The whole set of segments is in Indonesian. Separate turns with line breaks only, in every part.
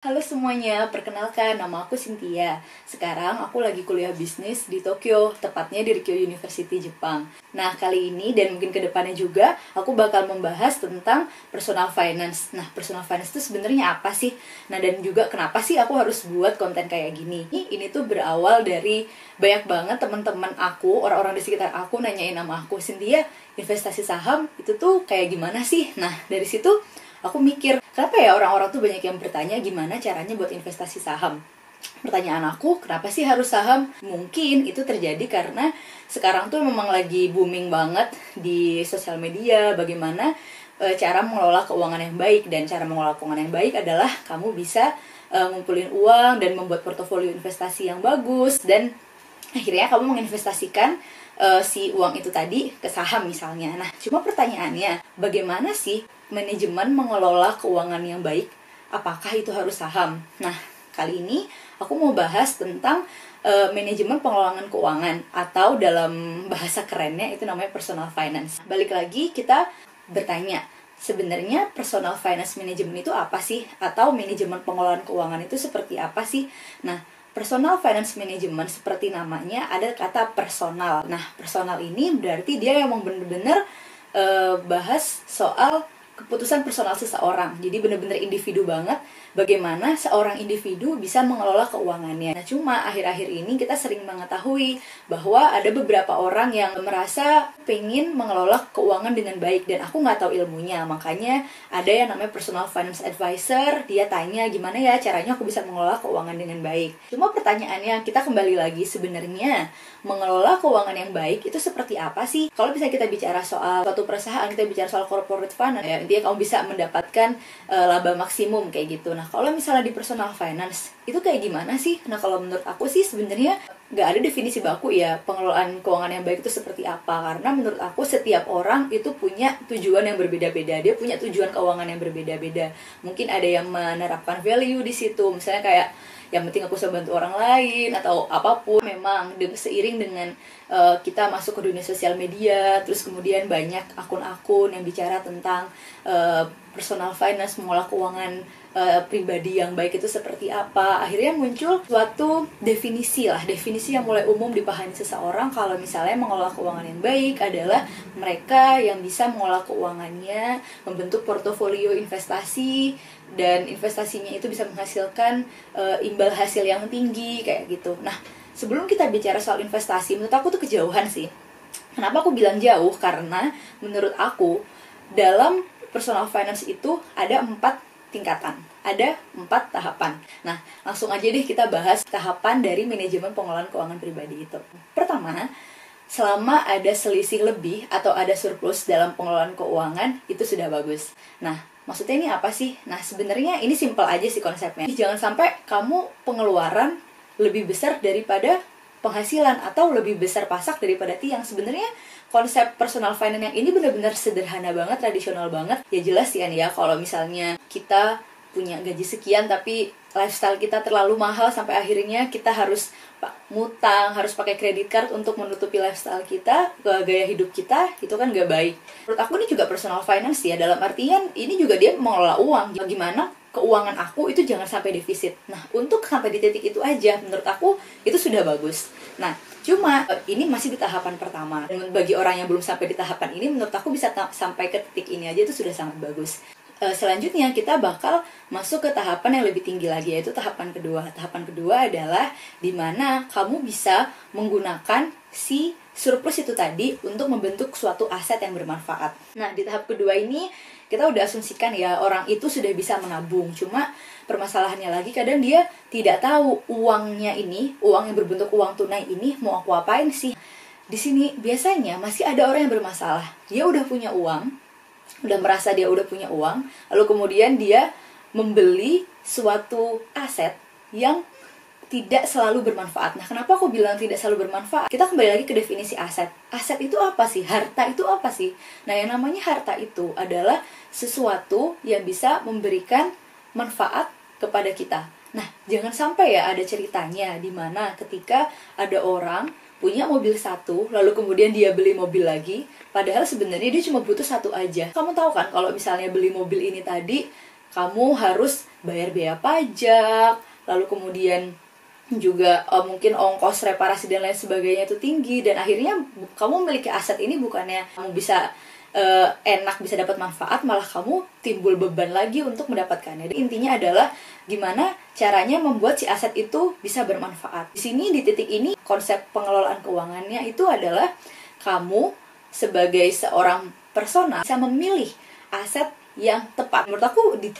Halo semuanya, perkenalkan nama aku Cynthia. Sekarang aku lagi kuliah bisnis di Tokyo, tepatnya di Rikyo University, Jepang. Nah, kali ini dan mungkin kedepannya juga, aku bakal membahas tentang personal finance. Nah, personal finance itu sebenarnya apa sih? Nah, dan juga kenapa sih aku harus buat konten kayak gini? Ini tuh berawal dari banyak banget teman-teman aku, orang-orang di sekitar aku nanyain nama aku, Cynthia, investasi saham itu tuh kayak gimana sih? Nah, dari situ aku mikir, kenapa ya orang-orang tuh banyak yang bertanya gimana caranya buat investasi saham? Pertanyaan aku, kenapa sih harus saham? Mungkin itu terjadi karena sekarang tuh memang lagi booming banget di sosial media bagaimana cara mengelola keuangan yang baik. Dan cara mengelola keuangan yang baik adalah kamu bisa ngumpulin uang dan membuat portofolio investasi yang bagus. Dan akhirnya kamu menginvestasikan si uang itu tadi ke saham misalnya. Nah, cuma pertanyaannya, bagaimana sih manajemen mengelola keuangan yang baik? Apakah itu harus saham? Nah, kali ini aku mau bahas tentang manajemen pengelolaan keuangan, atau dalam bahasa kerennya itu namanya personal finance. Balik lagi kita bertanya, sebenarnya personal finance management itu apa sih? Atau manajemen pengelolaan keuangan itu seperti apa sih? Nah, personal finance management seperti namanya ada kata personal. Nah, personal ini berarti dia yang benar-benar bahas soal keputusan personal seseorang. Jadi benar-benar individu banget bagaimana seorang individu bisa mengelola keuangannya. Nah, cuma akhir-akhir ini kita sering mengetahui bahwa ada beberapa orang yang merasa pengen mengelola keuangan dengan baik, dan aku nggak tahu ilmunya. Makanya ada yang namanya personal finance advisor, dia tanya gimana ya caranya aku bisa mengelola keuangan dengan baik. Cuma pertanyaannya, kita kembali lagi, sebenarnya mengelola keuangan yang baik itu seperti apa sih? Kalau bisa kita bicara soal suatu perusahaan, kita bicara soal corporate finance, ya, dia kamu bisa mendapatkan laba maksimum kayak gitu. Nah, kalau misalnya di personal finance itu kayak gimana sih? Nah, kalau menurut aku sih sebenarnya nggak ada definisi baku ya pengelolaan keuangan yang baik itu seperti apa. Karena menurut aku setiap orang itu punya tujuan yang berbeda-beda. Dia punya tujuan keuangan yang berbeda-beda. Mungkin ada yang menerapkan value di situ, misalnya kayak yang penting aku bisa bantu orang lain atau apapun. Memang seiring dengan kita masuk ke dunia sosial media, terus kemudian banyak akun-akun yang bicara tentang personal finance, mengelola keuangan pribadi yang baik itu seperti apa. Akhirnya muncul suatu definisi yang mulai umum dipahami seseorang kalau misalnya mengelola keuangan yang baik adalah mereka yang bisa mengelola keuangannya, membentuk portofolio investasi, dan investasinya itu bisa menghasilkan imbal hasil yang tinggi kayak gitu. Nah, sebelum kita bicara soal investasi, menurut aku tuh kejauhan sih. Kenapa aku bilang jauh? Karena menurut aku dalam personal finance itu ada 4 tingkatan, ada 4 tahapan. Nah, langsung aja deh kita bahas tahapan dari manajemen pengelolaan keuangan pribadi itu. Pertama, selama ada selisih lebih atau ada surplus dalam pengelolaan keuangan, itu sudah bagus. Nah, maksudnya ini apa sih? Nah, sebenarnya ini simple aja sih konsepnya. Jangan sampai kamu pengeluaran lebih besar daripada penghasilan, atau lebih besar pasak daripada tiang. Sebenarnya konsep personal finance yang ini benar-benar sederhana banget, tradisional banget. Ya jelas ya nih ya, kalau misalnya kita punya gaji sekian tapi lifestyle kita terlalu mahal sampai akhirnya kita harus ngutang, harus pakai kredit card untuk menutupi lifestyle kita, gaya hidup kita, itu kan gak baik. Menurut aku ini juga personal finance ya, dalam artian ini juga dia mengelola uang. Bagaimana keuangan aku itu jangan sampai defisit. Nah, untuk sampai di titik itu aja, menurut aku itu sudah bagus. Nah, cuma ini masih di tahapan pertama. Dan bagi orang yang belum sampai di tahapan ini, menurut aku bisa sampai ke titik ini aja itu sudah sangat bagus. Selanjutnya kita bakal masuk ke tahapan yang lebih tinggi lagi, yaitu tahapan kedua. Tahapan kedua adalah dimana kamu bisa menggunakan si surplus itu tadi untuk membentuk suatu aset yang bermanfaat. Nah, di tahap kedua ini kita udah asumsikan ya orang itu sudah bisa menabung. Cuma permasalahannya lagi kadang dia tidak tahu uangnya ini, uang yang berbentuk uang tunai ini mau aku apain sih. Di sini biasanya masih ada orang yang bermasalah. Dia udah punya uang, udah merasa dia udah punya uang, lalu kemudian dia membeli suatu aset yang tidak selalu bermanfaat. Nah, kenapa aku bilang tidak selalu bermanfaat? Kita kembali lagi ke definisi aset. Aset itu apa sih? Harta itu apa sih? Nah, yang namanya harta itu adalah sesuatu yang bisa memberikan manfaat kepada kita. Nah, jangan sampai ya ada ceritanya di mana ketika ada orang punya mobil satu, lalu kemudian dia beli mobil lagi, padahal sebenarnya dia cuma butuh satu aja. Kamu tahu kan kalau misalnya beli mobil ini tadi kamu harus bayar biaya pajak, lalu kemudian juga mungkin ongkos reparasi dan lain sebagainya itu tinggi, dan akhirnya kamu memiliki aset ini bukannya kamu bisa enak, bisa dapat manfaat, malah kamu timbul beban lagi untuk mendapatkannya. Jadi intinya adalah gimana caranya membuat si aset itu bisa bermanfaat. Di sini di titik ini konsep pengelolaan keuangannya itu adalah kamu sebagai seorang persona bisa memilih aset yang tepat. Menurut aku di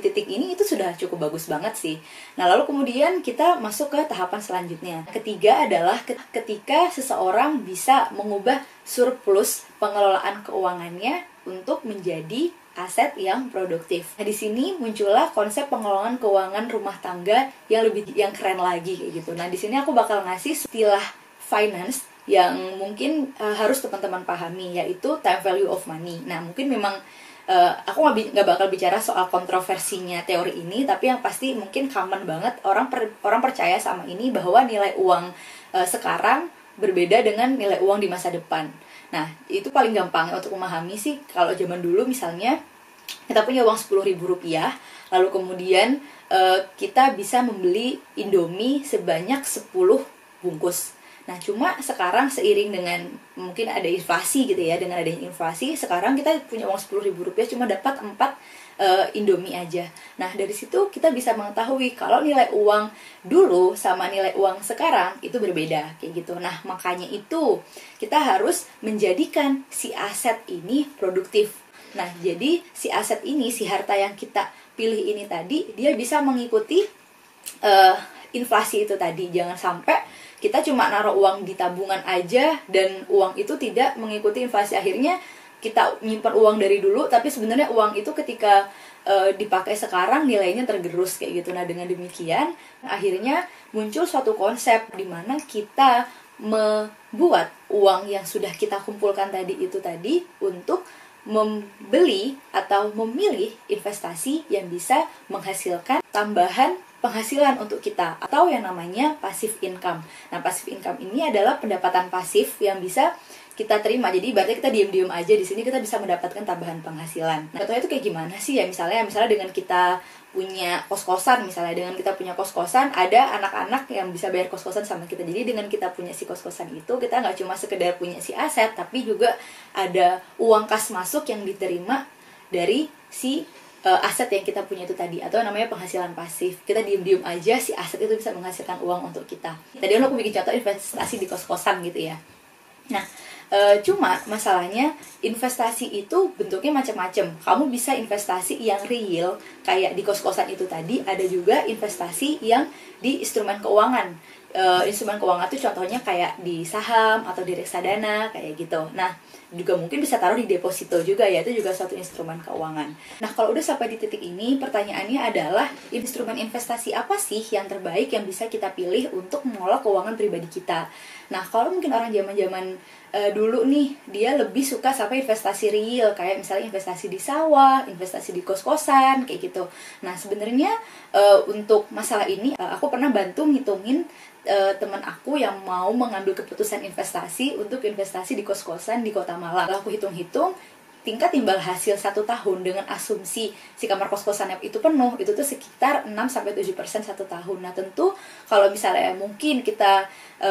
titik ini itu sudah cukup bagus banget sih. Nah, lalu kemudian kita masuk ke tahapan selanjutnya. Ketiga adalah ketika seseorang bisa mengubah surplus pengelolaan keuangannya untuk menjadi aset yang produktif. Nah, di sini muncullah konsep pengelolaan keuangan rumah tangga yang keren lagi kayak gitu. Nah, di sini aku bakal ngasih istilah finance yang mungkin harus teman-teman pahami, yaitu time value of money. Nah, mungkin memang aku nggak bakal bicara soal kontroversinya teori ini, tapi yang pasti mungkin common banget orang percaya sama ini, bahwa nilai uang sekarang berbeda dengan nilai uang di masa depan. Nah, itu paling gampang untuk memahami sih. Kalau zaman dulu misalnya kita punya uang Rp10.000, lalu kemudian kita bisa membeli Indomie sebanyak 10 bungkus. Nah, cuma sekarang seiring dengan mungkin ada inflasi gitu ya, dengan adanya inflasi, sekarang kita punya uang Rp10.000 cuma dapat 4 Indomie aja. Nah, dari situ kita bisa mengetahui kalau nilai uang dulu sama nilai uang sekarang itu berbeda, kayak gitu. Nah, makanya itu kita harus menjadikan si aset ini produktif. Nah, jadi si aset ini, si harta yang kita pilih ini tadi, dia bisa mengikuti inflasi itu tadi. Jangan sampai kita cuma naruh uang di tabungan aja dan uang itu tidak mengikuti inflasi. Akhirnya kita nyimpan uang dari dulu, tapi sebenarnya uang itu ketika dipakai sekarang nilainya tergerus kayak gitu. Nah, dengan demikian akhirnya muncul suatu konsep di mana kita membuat uang yang sudah kita kumpulkan tadi untuk membeli atau memilih investasi yang bisa menghasilkan tambahan penghasilan untuk kita, atau yang namanya passive income. Nah, passive income ini adalah pendapatan pasif yang bisa kita terima. Jadi ibaratnya kita diem-diem aja di sini, kita bisa mendapatkan tambahan penghasilan. Nah, contohnya itu kayak gimana sih ya? Misalnya dengan kita punya kos-kosan, ada anak-anak yang bisa bayar kos-kosan sama kita. Jadi dengan kita punya si kos-kosan itu, kita nggak cuma sekedar punya si aset, tapi juga ada uang kas masuk yang diterima dari si aset yang kita punya itu tadi, atau namanya penghasilan pasif. Kita diem-diem aja, si aset itu bisa menghasilkan uang untuk kita. Tadi aku bikin contoh investasi di kos-kosan gitu ya. Nah, cuma masalahnya investasi itu bentuknya macam-macam. Kamu bisa investasi yang real kayak di kos-kosan itu tadi, ada juga investasi yang di instrumen keuangan. Instrumen keuangan itu contohnya kayak di saham atau di reksadana kayak gitu. Nah, juga mungkin bisa taruh di deposito juga ya, itu juga suatu instrumen keuangan. Nah, kalau udah sampai di titik ini, pertanyaannya adalah instrumen investasi apa sih yang terbaik yang bisa kita pilih untuk mengelola keuangan pribadi kita. Nah, kalau mungkin orang zaman-zaman dulu nih, dia lebih suka sama investasi real, kayak misalnya investasi di sawah, investasi di kos-kosan, kayak gitu. Nah, sebenarnya untuk masalah ini, aku pernah bantu ngitungin teman aku yang mau mengambil keputusan investasi untuk investasi di kos-kosan di Kota Malang. Lalu aku hitung-hitung tingkat timbal hasil 1 tahun dengan asumsi si kamar kos-kosannya itu penuh, itu tuh sekitar 6-7% 1 tahun. Nah, tentu kalau misalnya mungkin kita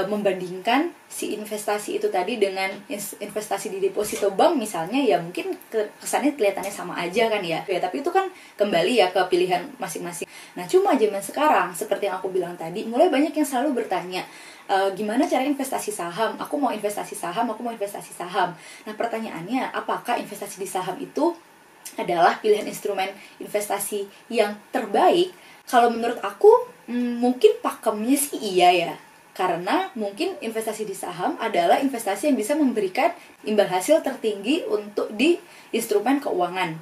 membandingkan si investasi itu tadi dengan investasi di deposito bank misalnya, ya mungkin kesannya kelihatannya sama aja kan ya. Tapi itu kan kembali ya ke pilihan masing-masing. Nah, cuma zaman sekarang seperti yang aku bilang tadi, mulai banyak yang selalu bertanya, gimana cara investasi saham? Aku mau investasi saham. Nah, pertanyaannya, apakah investasi di saham itu adalah pilihan instrumen investasi yang terbaik? Kalau menurut aku, mungkin pakemnya sih iya ya. Karena mungkin investasi di saham adalah investasi yang bisa memberikan imbal hasil tertinggi untuk di instrumen keuangan.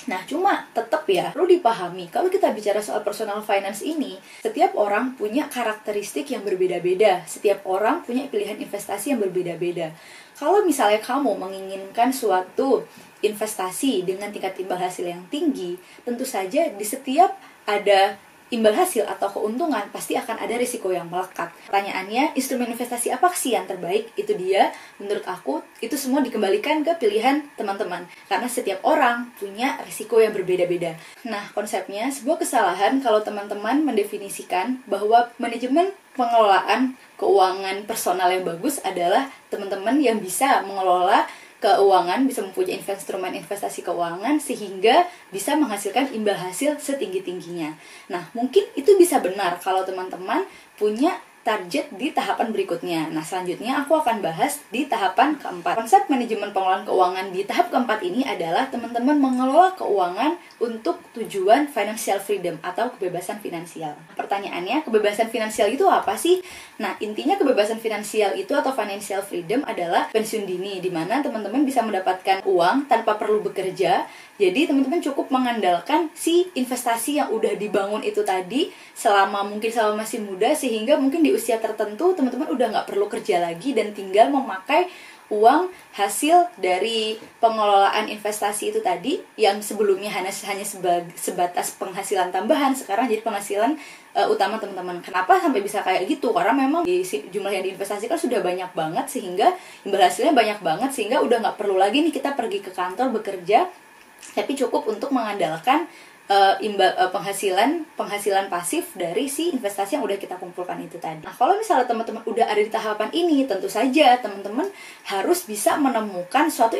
Nah, cuma tetap ya perlu dipahami, kalau kita bicara soal personal finance ini, setiap orang punya karakteristik yang berbeda-beda. Setiap orang punya pilihan investasi yang berbeda-beda. Kalau misalnya kamu menginginkan suatu investasi dengan tingkat imbal hasil yang tinggi, tentu saja di setiap ada imbal hasil atau keuntungan, pasti akan ada risiko yang melekat. Pertanyaannya, instrumen investasi apa sih yang terbaik? Itu dia, menurut aku, itu semua dikembalikan ke pilihan teman-teman. Karena setiap orang punya risiko yang berbeda-beda. Nah, konsepnya, sebuah kesalahan kalau teman-teman mendefinisikan bahwa manajemen pengelolaan keuangan personal yang bagus adalah teman-teman yang bisa mengelola keuangan, bisa mempunyai instrumen investasi keuangan sehingga bisa menghasilkan imbal hasil setinggi-tingginya. Nah, mungkin itu bisa benar kalau teman-teman punya target di tahapan berikutnya. Nah, selanjutnya aku akan bahas di tahapan keempat. Konsep manajemen pengelolaan keuangan di tahap keempat ini adalah teman-teman mengelola keuangan untuk tujuan financial freedom atau kebebasan finansial. Pertanyaannya, kebebasan finansial itu apa sih? Nah, intinya kebebasan finansial itu atau financial freedom adalah pensiun dini, di mana teman-teman bisa mendapatkan uang tanpa perlu bekerja. Jadi teman-teman cukup mengandalkan si investasi yang udah dibangun itu tadi selama masih muda, sehingga mungkin di usia tertentu teman-teman udah nggak perlu kerja lagi dan tinggal memakai uang hasil dari pengelolaan investasi itu tadi yang sebelumnya hanya sebatas penghasilan tambahan, sekarang jadi penghasilan utama teman-teman. Kenapa sampai bisa kayak gitu? Karena memang jumlah yang diinvestasikan sudah banyak banget sehingga imbal hasilnya banyak banget, sehingga udah nggak perlu lagi nih kita pergi ke kantor bekerja, tapi cukup untuk mengandalkan penghasilan pasif dari si investasi yang udah kita kumpulkan itu tadi. Nah, kalau misalnya teman-teman udah ada di tahapan ini, tentu saja teman-teman harus bisa menemukan suatu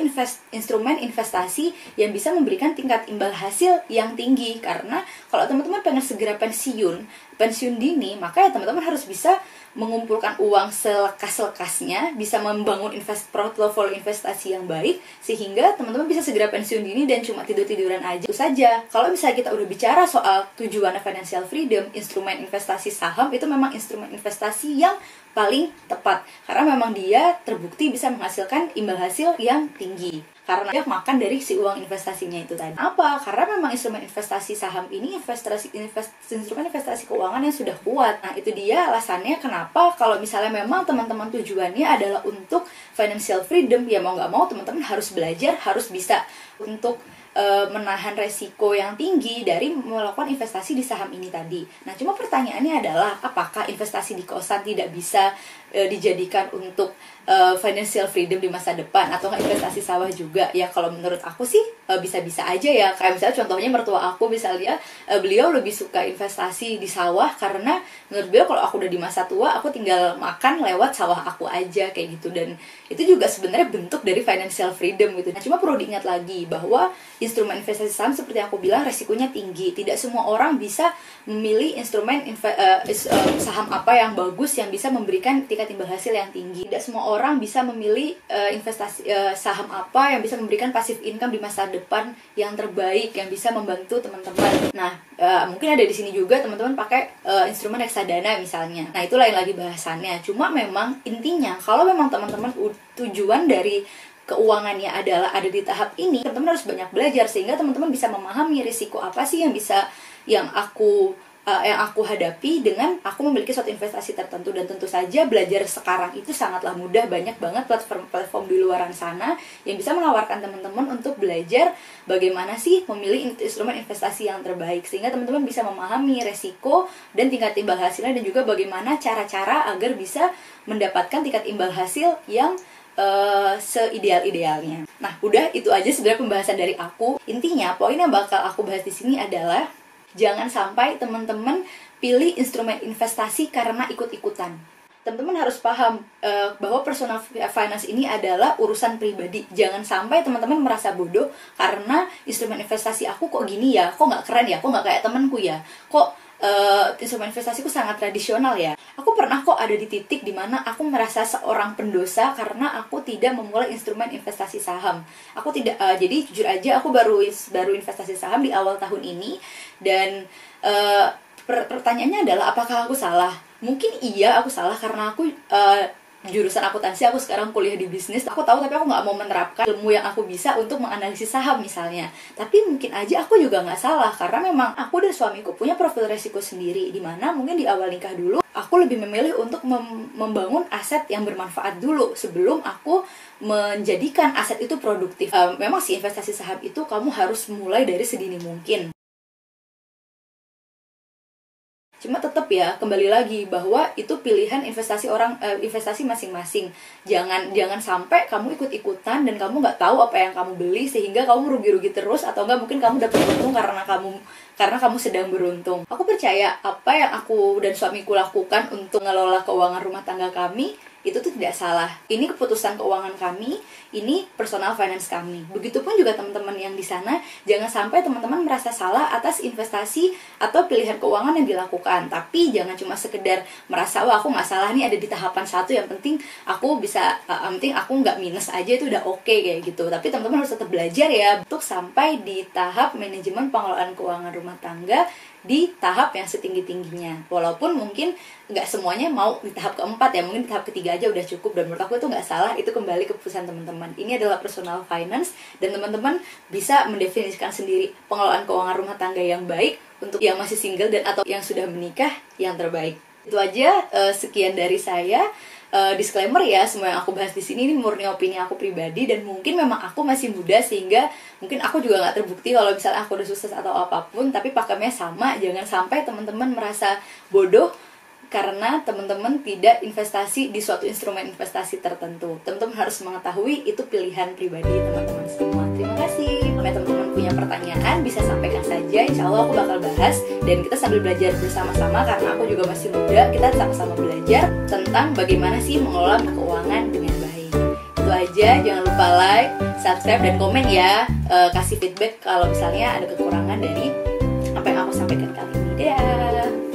instrumen investasi yang bisa memberikan tingkat imbal hasil yang tinggi. Karena kalau teman-teman pengen segera pensiun dini, maka ya teman-teman harus bisa mengumpulkan uang selekas-lekasnya, bisa membangun portfolio investasi yang baik, sehingga teman-teman bisa segera pensiun dini dan cuma tidur-tiduran aja. Itu saja. Kalau misalnya kita udah bicara soal tujuan financial freedom, instrumen investasi saham itu memang instrumen investasi yang paling tepat, karena memang dia terbukti bisa menghasilkan imbal hasil yang tinggi karena dia makan dari si uang investasinya itu tadi. Apa? Karena memang instrumen investasi saham ini instrumen investasi keuangan yang sudah kuat. Nah, itu dia alasannya kenapa kalau misalnya memang teman-teman tujuannya adalah untuk financial freedom, ya mau nggak mau teman-teman harus belajar, harus bisa untuk menahan resiko yang tinggi dari melakukan investasi di saham ini tadi. Nah, cuma pertanyaannya adalah apakah investasi di kosan tidak bisa dijadikan untuk financial freedom di masa depan, atau nggak investasi sawah juga? Ya kalau menurut aku sih bisa-bisa aja ya. Kayak misalnya contohnya mertua aku, misalnya beliau lebih suka investasi di sawah karena menurut beliau kalau aku udah di masa tua, aku tinggal makan lewat sawah aku aja kayak gitu, dan itu juga sebenarnya bentuk dari financial freedom gitu. Nah, cuma perlu diingat lagi bahwa instrumen investasi saham seperti aku bilang resikonya tinggi. Tidak semua orang bisa memilih instrumen saham apa yang bagus yang bisa memberikan tingkat imbal hasil yang tinggi. Tidak semua orang bisa memilih investasi saham apa yang bisa memberikan passive income di masa depan yang terbaik, yang bisa membantu teman-teman. Nah, mungkin ada di sini juga teman-teman pakai instrumen reksadana misalnya. Nah, itu lain lagi bahasannya. Cuma memang intinya kalau memang teman-teman tujuan dari keuangannya adalah ada di tahap ini, teman-teman harus banyak belajar sehingga teman-teman bisa memahami risiko apa sih yang aku hadapi dengan aku memiliki suatu investasi tertentu. Dan tentu saja belajar sekarang itu sangatlah mudah, banyak banget platform-platform di luaran sana yang bisa menawarkan teman-teman untuk belajar bagaimana sih memilih instrumen investasi yang terbaik, sehingga teman-teman bisa memahami resiko dan tingkat imbal hasilnya, dan juga bagaimana cara-cara agar bisa mendapatkan tingkat imbal hasil yang seideal-idealnya. Nah, udah itu aja sebenarnya pembahasan dari aku. Intinya, poin yang bakal aku bahas di sini adalah jangan sampai teman-teman pilih instrumen investasi karena ikut-ikutan. Teman-teman harus paham bahwa personal finance ini adalah urusan pribadi. Jangan sampai teman-teman merasa bodoh karena instrumen investasi aku kok gini ya, kok nggak keren ya, kok nggak kayak temanku ya, kok instrumen investasiku sangat tradisional ya. Aku pernah kok ada di titik dimana aku merasa seorang pendosa karena aku tidak memulai instrumen investasi saham. Aku tidak, jadi jujur aja aku baru investasi saham di awal tahun ini, dan pertanyaannya adalah apakah aku salah? Mungkin iya aku salah karena aku jurusan akuntansi, aku sekarang kuliah di bisnis. Aku tahu tapi aku nggak mau menerapkan ilmu yang aku bisa untuk menganalisis saham misalnya. Tapi mungkin aja aku juga nggak salah karena memang aku dan suamiku punya profil resiko sendiri, dimana mungkin di awal nikah dulu aku lebih memilih untuk membangun aset yang bermanfaat dulu sebelum aku menjadikan aset itu produktif. Memang sih investasi saham itu kamu harus mulai dari sedini mungkin. Cuma tetap ya, kembali lagi bahwa itu pilihan investasi masing-masing. Jangan sampai kamu ikut-ikutan dan kamu nggak tahu apa yang kamu beli sehingga kamu rugi-rugi terus, atau enggak mungkin kamu dapat untung karena kamu sedang beruntung. Aku percaya apa yang aku dan suamiku lakukan untuk ngelola keuangan rumah tangga kami itu tuh tidak salah. Ini keputusan keuangan kami, ini personal finance kami. Begitupun juga teman-teman yang di sana, jangan sampai teman-teman merasa salah atas investasi atau pilihan keuangan yang dilakukan. Tapi jangan cuma sekedar merasa, wah aku nggak salah nih, ada di tahapan 1, yang penting aku bisa, penting aku nggak minus aja, itu udah oke kayak gitu. Tapi teman-teman harus tetap belajar ya untuk sampai di tahap manajemen pengelolaan keuangan rumah tangga di tahap yang setinggi-tingginya. Walaupun mungkin nggak semuanya mau di tahap keempat ya, mungkin di tahap ketiga aja udah cukup, dan menurut aku itu nggak salah, itu kembali ke keputusan teman-teman. Ini adalah personal finance, dan teman-teman bisa mendefinisikan sendiri pengelolaan keuangan rumah tangga yang baik untuk yang masih single dan atau yang sudah menikah yang terbaik. Itu aja, sekian dari saya. Disclaimer ya, semua yang aku bahas di sini ini murni opini aku pribadi, dan mungkin memang aku masih muda sehingga mungkin aku juga nggak terbukti kalau misalnya aku udah sukses atau apapun, tapi pakemnya sama. Jangan sampai teman-teman merasa bodoh karena teman-teman tidak investasi di suatu instrumen investasi tertentu. Teman-teman harus mengetahui itu pilihan pribadi teman-teman semua. Terima kasih. Kalau teman-teman punya pertanyaan bisa sampaikan saja, insya Allah aku bakal bahas, dan kita sambil belajar bersama-sama karena aku juga masih muda. Kita sama-sama belajar tentang bagaimana sih mengelola keuangan dengan baik. Itu aja, jangan lupa like, subscribe, dan komen ya. Kasih feedback kalau misalnya ada kekurangan dari apa yang aku sampaikan kali ini. Dadah.